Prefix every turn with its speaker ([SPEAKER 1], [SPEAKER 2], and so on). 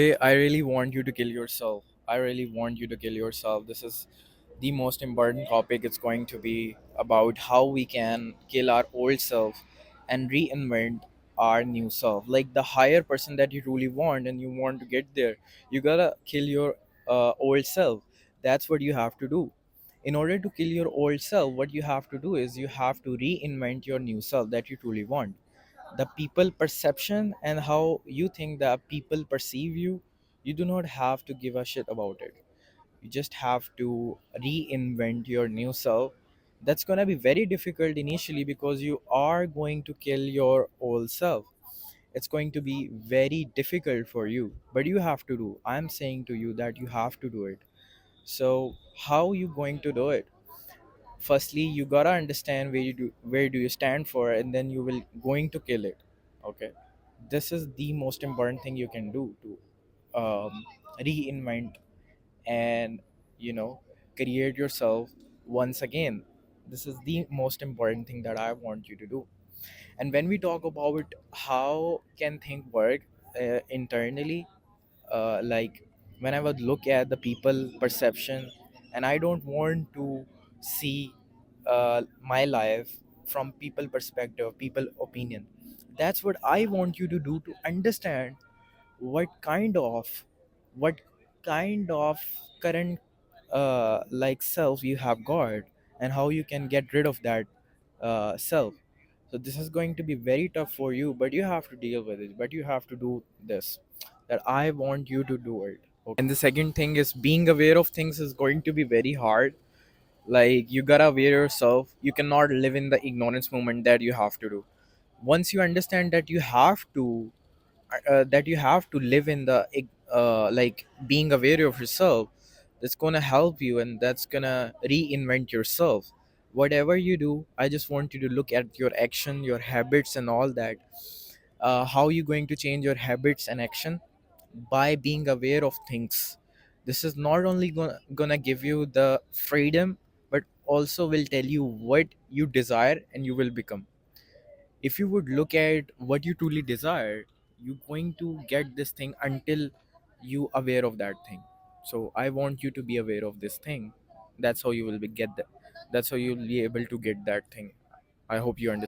[SPEAKER 1] I really want you to kill yourself. I really want you to kill yourself. This is the most important topic. It's going to be about how we can kill our old self and reinvent our new self. Like the higher person that you truly want and you want to get there, you gotta kill your old self. That's what you have to do. In order to kill your old self, what you have to do is you have to reinvent your new self that you truly want. The people perception and how you think that people perceive you, you do not have to give a shit about it. You just have to reinvent your new self. That's going to be very difficult initially because you are going to kill your old self. It's going to be very difficult for you, but you have to do. I'm saying to you that you have to do it. So how you going to do it? Firstly, you gotta understand where do you stand for, and then you will going to kill it. Okay, this is the most important thing you can do to reinvent and you know create yourself once again. This is the most important thing that I want you to do. And when we talk about how can things work internally, like when I would look at the people perception, and I don't want to see my life from people perspective, people opinion. That's what I want you to do, to understand what kind of what kind of current like self you have got, and how you can get rid of that self. So this is going to be very tough for you, but you have to deal with it, but you have to do this, that I want you to do it. Okay? And the second thing is being aware of things is going to be very hard. Like you gotta aware yourself, you cannot live in the ignorance moment that you have to do. Once you understand that you have to live in the like being aware of yourself, that's gonna help you and that's gonna reinvent yourself. Whatever you do, I just want you to look at your action, your habits and all that. How you going to change your habits and action? By being aware of things. This is not only gonna give you the freedom, but also will tell you what you desire and you will become. If you would look at what you truly desire, you're going to get this thing until you aware of that thing. So I want you to be aware of this thing. That's how you will be get that. That's how you'll be able to get that thing. I hope you understand.